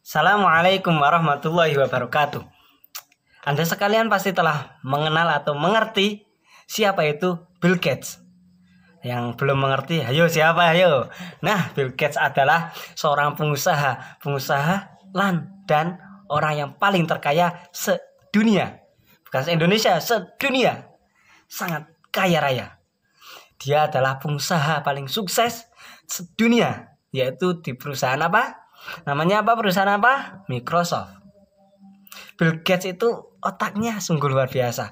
Assalamualaikum warahmatullahi wabarakatuh. Anda sekalian pasti telah mengenal atau mengerti siapa itu Bill Gates. Yang belum mengerti, ayo siapa ayo? Nah, Bill Gates adalah seorang pengusaha LAN dan orang yang paling terkaya sedunia. Bukan se-Indonesia, sedunia. Sangat kaya raya. Dia adalah pengusaha paling sukses sedunia, yaitu di perusahaan apa? Namanya apa, perusahaan apa? Microsoft. Bill Gates itu otaknya sungguh luar biasa.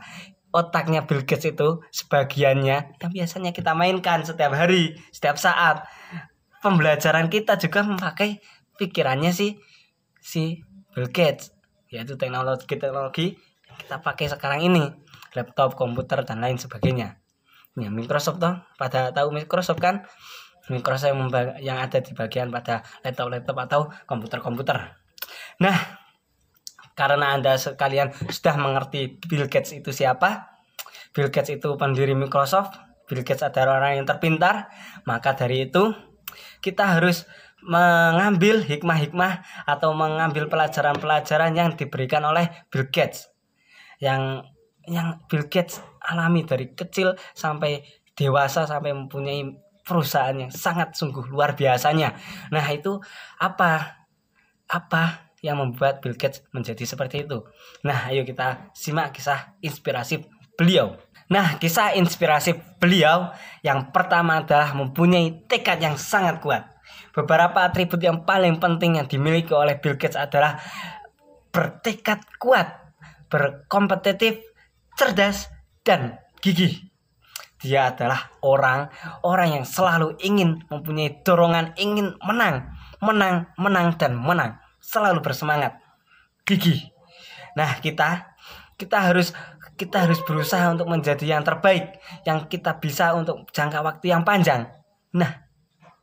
Otaknya Bill Gates itu sebagiannya yang biasanya kita mainkan setiap hari, setiap saat. Pembelajaran kita juga memakai pikirannya si Bill Gates, yaitu teknologi yang kita pakai sekarang ini, laptop, komputer dan lain sebagainya. Ya, Microsoft toh, pada tahu Microsoft kan? Microsoft yang ada di bagian pada laptop atau komputer. Nah, karena Anda sekalian sudah mengerti Bill Gates itu siapa, Bill Gates itu pendiri Microsoft, Bill Gates adalah orang yang terpintar, maka dari itu kita harus mengambil hikmah-hikmah atau mengambil pelajaran-pelajaran yang diberikan oleh Bill Gates. Yang Bill Gates alami dari kecil sampai dewasa, sampai mempunyai perusahaan yang sangat sungguh luar biasanya. Nah, itu apa yang membuat Bill Gates menjadi seperti itu? Nah, ayo kita simak kisah inspirasi beliau. Nah, kisah inspirasi beliau yang pertama adalah mempunyai tekad yang sangat kuat. Beberapa atribut yang paling penting yang dimiliki oleh Bill Gates adalah bertekad kuat, berkompetitif, cerdas, dan gigih. Dia adalah orang yang selalu ingin mempunyai dorongan, ingin menang, dan menang. Selalu bersemangat, gigih. Nah, kita harus berusaha untuk menjadi yang terbaik, yang kita bisa untuk jangka waktu yang panjang. Nah,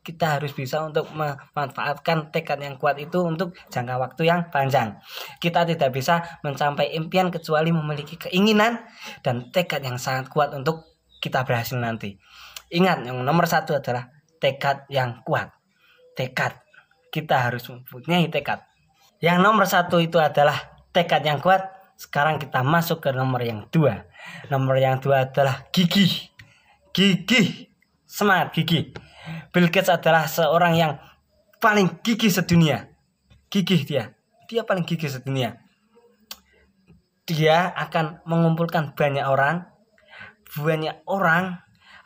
kita harus bisa untuk memanfaatkan tekad yang kuat itu untuk jangka waktu yang panjang. Kita tidak bisa mencapai impian kecuali memiliki keinginan dan tekad yang sangat kuat untuk kita berhasil nanti. Ingat, yang nomor satu adalah tekad yang kuat. Tekad. Kita harus mempunyai tekad. Yang nomor satu itu adalah tekad yang kuat. Sekarang kita masuk ke nomor yang dua. Nomor yang dua adalah gigih. Gigih. Semangat, gigih. Bill Gates adalah seorang yang paling gigih sedunia. Gigih dia. Dia paling gigih sedunia. Dia akan mengumpulkan banyak orang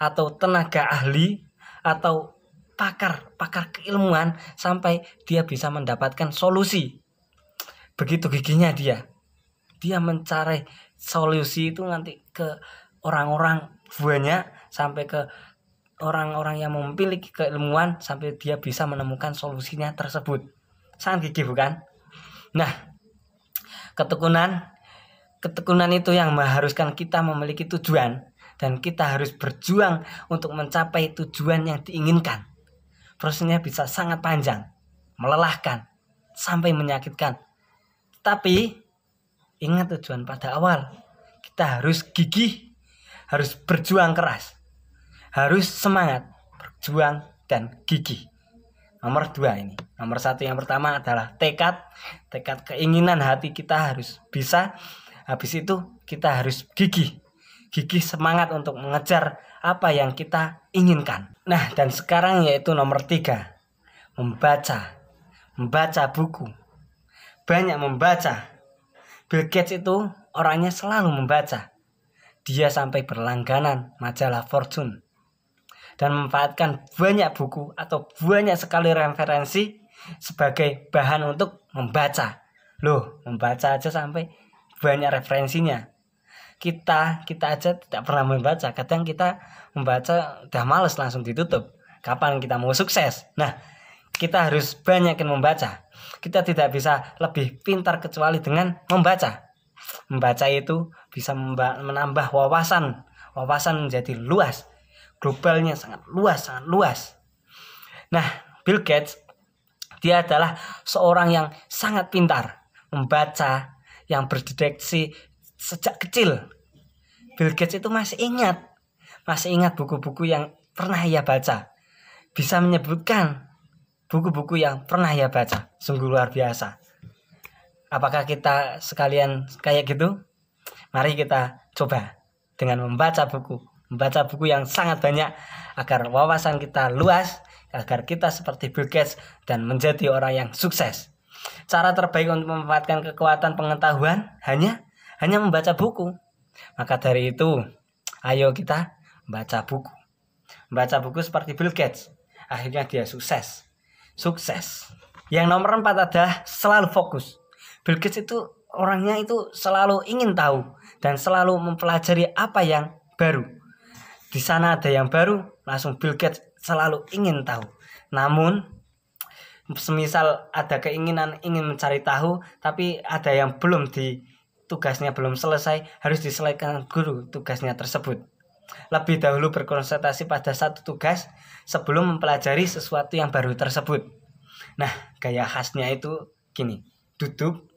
atau tenaga ahli atau pakar keilmuan sampai dia bisa mendapatkan solusi. Begitu gigihnya dia. Dia mencari solusi itu nanti ke orang-orang banyak, sampai ke orang-orang yang memiliki keilmuan, sampai dia bisa menemukan solusinya tersebut. Sangat gigih, bukan? Nah, ketekunan itu yang mengharuskan kita memiliki tujuan, dan kita harus berjuang untuk mencapai tujuan yang diinginkan. Prosesnya bisa sangat panjang, melelahkan, sampai menyakitkan. Tapi ingat tujuan pada awal. Kita harus gigih, harus berjuang keras, harus semangat, berjuang dan gigih. Nomor dua ini. Nomor satu yang pertama adalah tekad keinginan hati kita harus bisa. Habis itu kita harus gigih semangat untuk mengejar apa yang kita inginkan. Nah, dan sekarang yaitu nomor tiga, membaca buku, banyak membaca. Bill Gates itu orangnya selalu membaca. Dia sampai berlangganan majalah Fortune dan memanfaatkan banyak buku atau banyak sekali referensi sebagai bahan untuk membaca. Loh, membaca aja sampai banyak referensinya. Kita aja tidak pernah membaca. Kadang kita membaca udah males, langsung ditutup. Kapan kita mau sukses? Nah, kita harus banyakin membaca. Kita tidak bisa lebih pintar kecuali dengan membaca. Membaca itu bisa menambah wawasan menjadi luas. Globalnya sangat luas. Nah, Bill Gates dia adalah seorang yang sangat pintar membaca, yang berdeteksi sejak kecil. Bill Gates itu masih ingat buku-buku yang pernah ia baca. Bisa menyebutkan buku-buku yang pernah ia baca. Sungguh luar biasa. Apakah kita sekalian kayak gitu? Mari kita coba dengan membaca buku yang sangat banyak agar wawasan kita luas, agar kita seperti Bill Gates dan menjadi orang yang sukses. Cara terbaik untuk memanfaatkan kekuatan pengetahuan hanya membaca buku. Maka dari itu, ayo kita baca buku. Membaca buku seperti Bill Gates. Akhirnya dia sukses. Yang nomor 4 adalah selalu fokus. Bill Gates itu orangnya itu selalu ingin tahu dan selalu mempelajari apa yang baru. Di sana ada yang baru, langsung Bill Gates selalu ingin tahu. Namun, semisal ada keinginan ingin mencari tahu, tapi ada yang tugasnya belum selesai, harus diselesaikan guru tugasnya tersebut. Lebih dahulu berkonsentrasi pada satu tugas sebelum mempelajari sesuatu yang baru tersebut. Nah, gaya khasnya itu gini, duduk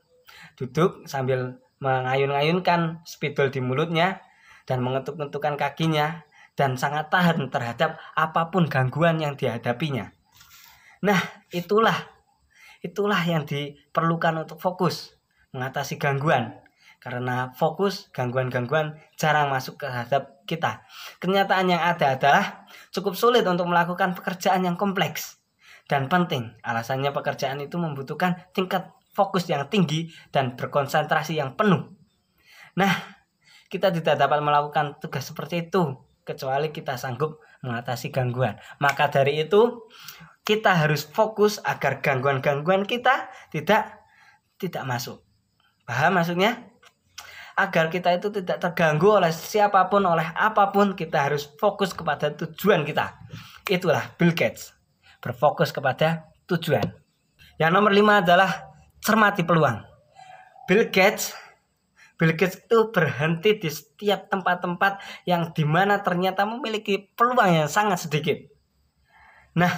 sambil mengayun-ayunkan spidol di mulutnya dan mengetuk-ngetukkan kakinya dan sangat tahan terhadap apapun gangguan yang dihadapinya. Nah, itulah yang diperlukan untuk fokus mengatasi gangguan. Karena fokus, gangguan-gangguan jarang masuk ke terhadap kita. Kenyataan yang ada adalah cukup sulit untuk melakukan pekerjaan yang kompleks dan penting. Alasannya pekerjaan itu membutuhkan tingkat fokus yang tinggi dan berkonsentrasi yang penuh. Nah, kita tidak dapat melakukan tugas seperti itu kecuali kita sanggup mengatasi gangguan. Maka dari itu, kita harus fokus agar gangguan-gangguan kita tidak masuk. Paham maksudnya? Agar kita itu tidak terganggu oleh siapapun, oleh apapun, kita harus fokus kepada tujuan kita. Itulah Bill Gates, berfokus kepada tujuan. Yang nomor 5 adalah cermati peluang. Bill Gates itu berhenti di setiap tempat-tempat yang dimana ternyata memiliki peluang yang sangat sedikit. Nah,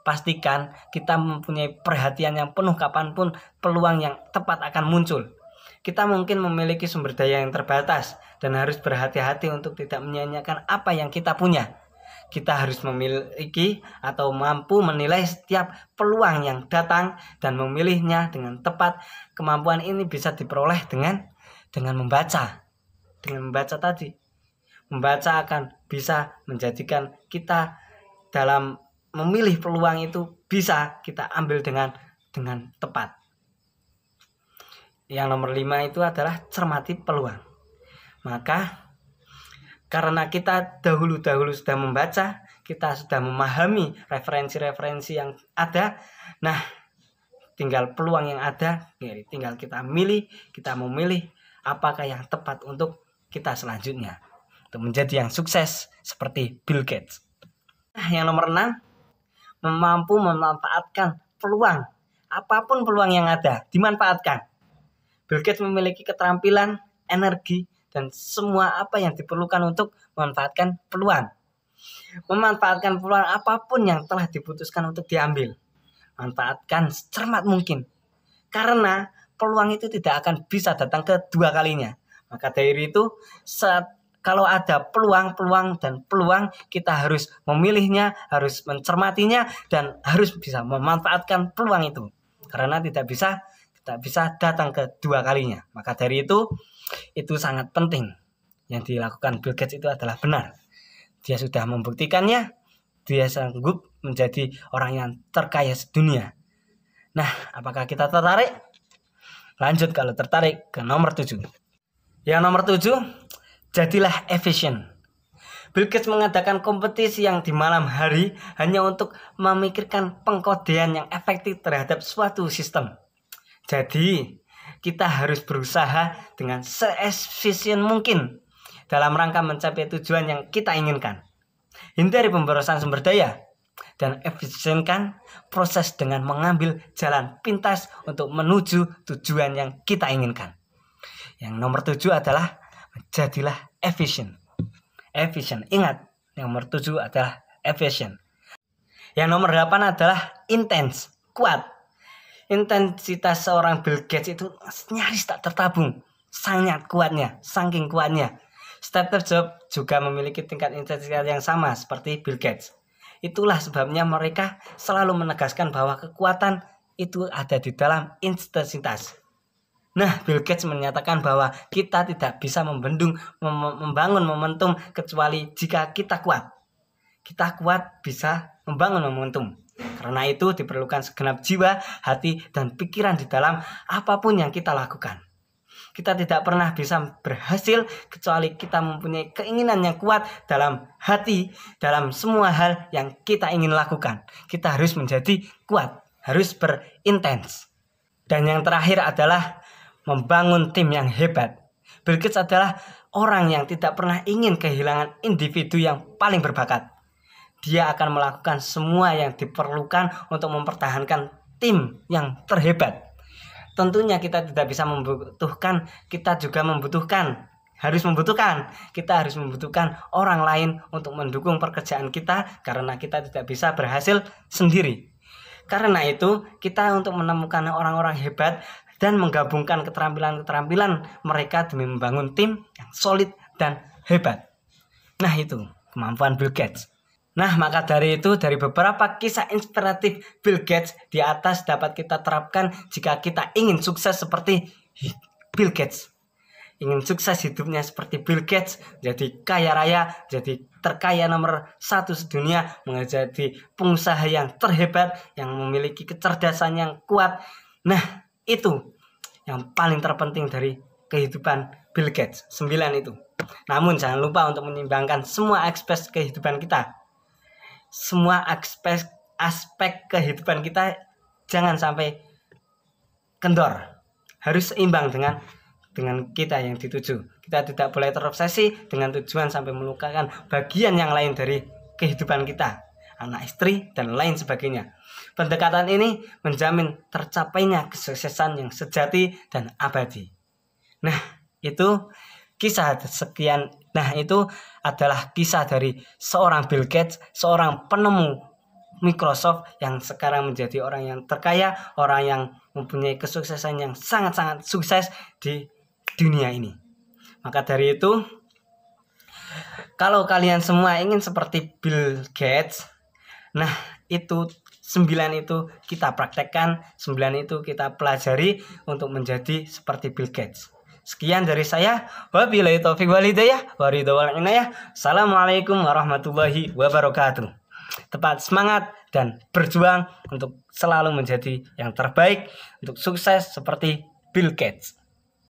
pastikan kita mempunyai perhatian yang penuh kapanpun peluang yang tepat akan muncul. Kita mungkin memiliki sumber daya yang terbatas dan harus berhati-hati untuk tidak menyia-nyiakan apa yang kita punya. Kita harus memiliki atau mampu menilai setiap peluang yang datang dan memilihnya dengan tepat. Kemampuan ini bisa diperoleh dengan membaca. Dengan membaca tadi. Membaca akan bisa menjadikan kita dalam memilih peluang itu bisa kita ambil dengan tepat. Yang nomor 5 itu adalah cermati peluang. Maka karena kita dahulu sudah membaca, kita sudah memahami referensi-referensi yang ada. Nah, tinggal peluang yang ada, tinggal kita memilih apakah yang tepat untuk kita selanjutnya. Untuk menjadi yang sukses seperti Bill Gates. Nah, yang nomor 6, mampu memanfaatkan peluang. Apapun peluang yang ada, dimanfaatkan. Bill Gates memiliki keterampilan, energi, dan semua apa yang diperlukan untuk memanfaatkan peluang. Memanfaatkan peluang apapun yang telah diputuskan untuk diambil. Manfaatkan secermat mungkin. Karena peluang itu tidak akan bisa datang kedua kalinya. Maka dari itu, kalau ada peluang, kita harus memilihnya, harus mencermatinya, dan harus bisa memanfaatkan peluang itu. Karena tidak bisa datang kedua kalinya. Maka dari itu sangat penting. Yang dilakukan Bill Gates itu adalah benar. Dia sudah membuktikannya. Dia sanggup menjadi orang yang terkaya sedunia. Nah, apakah kita tertarik? Lanjut kalau tertarik ke nomor 7. Yang nomor 7, jadilah efisien. Bill Gates mengadakan kompetisi yang di malam hari hanya untuk memikirkan pengkodean yang efektif terhadap suatu sistem. Jadi, kita harus berusaha dengan seefisien mungkin dalam rangka mencapai tujuan yang kita inginkan. Hindari pemborosan sumber daya dan efisienkan proses dengan mengambil jalan pintas untuk menuju tujuan yang kita inginkan. Yang nomor 7 adalah jadilah efisien. Ingat, yang nomor 7 adalah efisien. Yang nomor 8 adalah intens, kuat. Intensitas seorang Bill Gates itu nyaris tak tertabung. Saking kuatnya. Steve Jobs juga memiliki tingkat intensitas yang sama seperti Bill Gates. Itulah sebabnya mereka selalu menegaskan bahwa kekuatan itu ada di dalam intensitas. Nah, Bill Gates menyatakan bahwa kita tidak bisa membangun momentum kecuali jika kita kuat. Kita kuat bisa membangun momentum. Karena itu diperlukan segenap jiwa, hati, dan pikiran di dalam apapun yang kita lakukan. Kita tidak pernah bisa berhasil kecuali kita mempunyai keinginan yang kuat dalam hati, dalam semua hal yang kita ingin lakukan. Kita harus menjadi kuat, harus berintens. Dan yang terakhir adalah membangun tim yang hebat. Bill Gates adalah orang yang tidak pernah ingin kehilangan individu yang paling berbakat. Dia akan melakukan semua yang diperlukan untuk mempertahankan tim yang terhebat. Tentunya kita tidak bisa membutuhkan, kita harus membutuhkan orang lain untuk mendukung pekerjaan kita karena kita tidak bisa berhasil sendiri. Karena itu, kita untuk menemukan orang-orang hebat dan menggabungkan keterampilan-keterampilan mereka demi membangun tim yang solid dan hebat. Nah, itu kemampuan Bill Gates. Nah, maka dari itu, dari beberapa kisah inspiratif Bill Gates di atas dapat kita terapkan jika kita ingin sukses seperti Bill Gates. Ingin sukses hidupnya seperti Bill Gates, jadi kaya raya, jadi terkaya nomor 1 sedunia, menjadi pengusaha yang terhebat, yang memiliki kecerdasan yang kuat. Nah, itu yang paling terpenting dari kehidupan Bill Gates, 9 itu. Namun jangan lupa untuk menyimbangkan semua aspek kehidupan kita. Semua aspek kehidupan kita jangan sampai kendor. Harus seimbang dengan kita yang dituju. Kita tidak boleh terobsesi dengan tujuan sampai melupakan bagian yang lain dari kehidupan kita, anak istri dan lain sebagainya. Pendekatan ini menjamin tercapainya kesuksesan yang sejati dan abadi. Nah, itu kisah sekian. Nah, itu adalah kisah dari seorang Bill Gates, seorang penemu Microsoft yang sekarang menjadi orang yang terkaya, orang yang mempunyai kesuksesan yang sangat-sangat sukses di dunia ini. Maka dari itu, kalau kalian semua ingin seperti Bill Gates, nah itu 9 itu kita praktekkan, 9 itu kita pelajari untuk menjadi seperti Bill Gates. Sekian dari saya. Wabillahi taufiq wal hidayah, waridho wal inayah. Assalamualaikum warahmatullahi wabarakatuh. Tetap semangat dan berjuang untuk selalu menjadi yang terbaik, untuk sukses seperti Bill Gates.